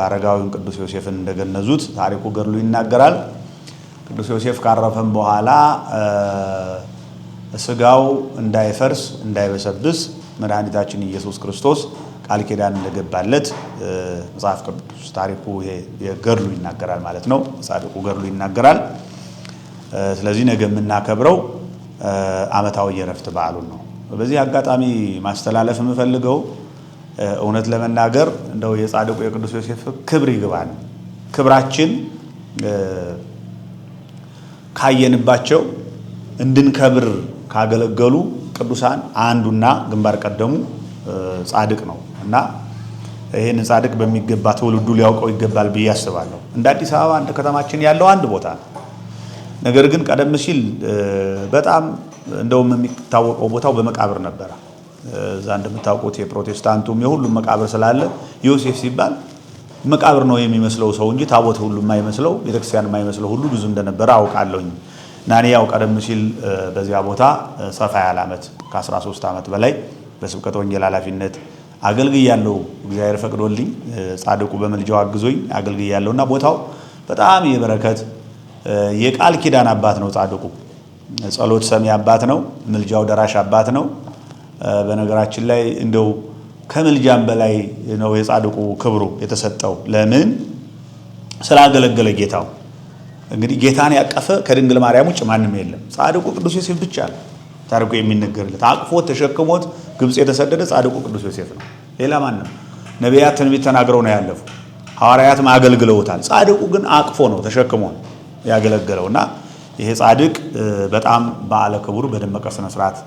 አረጋዊውን ቅዱስ ዮሴፍን እንደገነዙት ታሪኩ ገድሉ ይናገራል። ቅዱስ ዮሴፍ ካረፈም በኋላ ስጋው እንዳይፈርስ እንዳይበሰብስ መድኃኒታችን ኢየሱስ ክርስቶስ ቃል ኪዳን እንደገባለት መጽሐፍ ቅዱስ ታሪኩ ገድሉ ይናገራል ማለት ነው። ጻድቁ ገድሉ ይናገራል። ስለዚህ ነገ የምናከብረው ዓመታዊ የዕረፍት በዓሉን ነው። በዚህ አጋጣሚ ማስተላለፍ የምፈልገው እውነት ለመናገር እንደው የጻድቁ የቅዱስ ዮሴፍ ክብር ይግባን። ክብራችን ካየንባቸው እንድንከብር ካገለገሉ ቅዱሳን አንዱና ግንባር ቀደሙ ጻድቅ ነው እና ይህን ጻድቅ በሚገባ ትውልዱ ሊያውቀው ይገባል ብዬ አስባለሁ። እንደ አዲስ አበባ እንደ ከተማችን ያለው አንድ ቦታ ነው። ነገር ግን ቀደም ሲል በጣም እንደውም የሚታወቀው ቦታው በመቃብር ነበረ። እዛ እንደምታውቁት የፕሮቴስታንቱም የሁሉም መቃብር ስላለ ዮሴፍ ሲባል መቃብር ነው የሚመስለው ሰው እንጂ ታቦት ሁሉ የማይመስለው ቤተክርስቲያን የማይመስለው ሁሉ ብዙ እንደነበረ አውቃለሁኝ። እና እኔ ያው ቀደም ሲል በዚያ ቦታ ሰፋ ያለ ዓመት ከ13 ዓመት በላይ በስብከተ ወንጌል ኃላፊነት አገልግያለሁ። እግዚአብሔር ፈቅዶልኝ ጻድቁ በመልጃው አግዞኝ አገልግያለሁና ቦታው በጣም የበረከት የቃል ኪዳን አባት ነው። ጻድቁ ጸሎት ሰሚ አባት ነው። ምልጃው ደራሽ አባት ነው። በነገራችን ላይ እንደው ከምልጃም በላይ ነው የጻድቁ ክብሩ የተሰጠው። ለምን? ስላገለገለ ጌታው። እንግዲህ ጌታን ያቀፈ ከድንግል ማርያም ውጭ ማንም የለም። ጻድቁ ቅዱስ ዮሴፍ ብቻ ነው ታሪኩ የሚነገርለት። አቅፎት ተሸክሞት ግብጽ የተሰደደ ጻድቁ ቅዱስ ዮሴፍ ነው። ሌላ ማንም። ነቢያት ትንቢት ተናግረው ነው ያለፉ፣ ሐዋርያትም አገልግለውታል። ጻድቁ ግን አቅፎ ነው ተሸክሞ ነው ያገለገለውና ይሄ ጻድቅ በጣም በዓለ ክቡር በደመቀ ስነ ስርዓት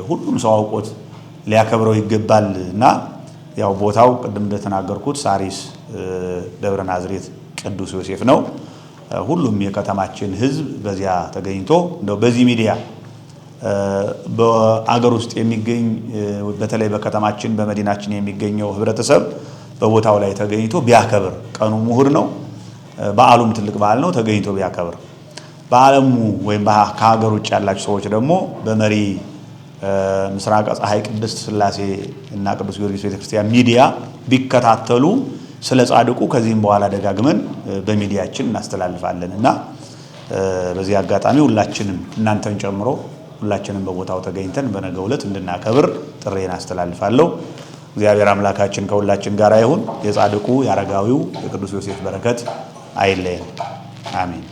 ሁሉም ሰው አውቆት ሊያከብረው ይገባል እና ያው ቦታው ቅድም እንደተናገርኩት ሳሪስ ደብረ ናዝሬት ቅዱስ ዮሴፍ ነው። ሁሉም የከተማችን ሕዝብ በዚያ ተገኝቶ እንደው በዚህ ሚዲያ በአገር ውስጥ የሚገኝ በተለይ በከተማችን በመዲናችን የሚገኘው ህብረተሰብ በቦታው ላይ ተገኝቶ ቢያከብር፣ ቀኑ ምሁር ነው፣ በዓሉም ትልቅ በዓል ነው፣ ተገኝቶ ቢያከብር። በዓለሙ ወይም ከሀገር ውጭ ያላችሁ ሰዎች ደግሞ በመሪ ምስራቀ ፀሐይ ቅድስት ሥላሴ እና ቅዱስ ጊዮርጊስ ቤተክርስቲያን ሚዲያ ቢከታተሉ ስለ ጻድቁ ከዚህም በኋላ ደጋግመን በሚዲያችን እናስተላልፋለን እና በዚህ አጋጣሚ ሁላችንም እናንተን ጨምሮ ሁላችንም በቦታው ተገኝተን በነገው ዕለት እንድናከብር ጥሬን አስተላልፋለሁ። እግዚአብሔር አምላካችን ከሁላችን ጋር ይሁን። የጻድቁ የአረጋዊው የቅዱስ ዮሴፍ በረከት አይለየን። አሜን።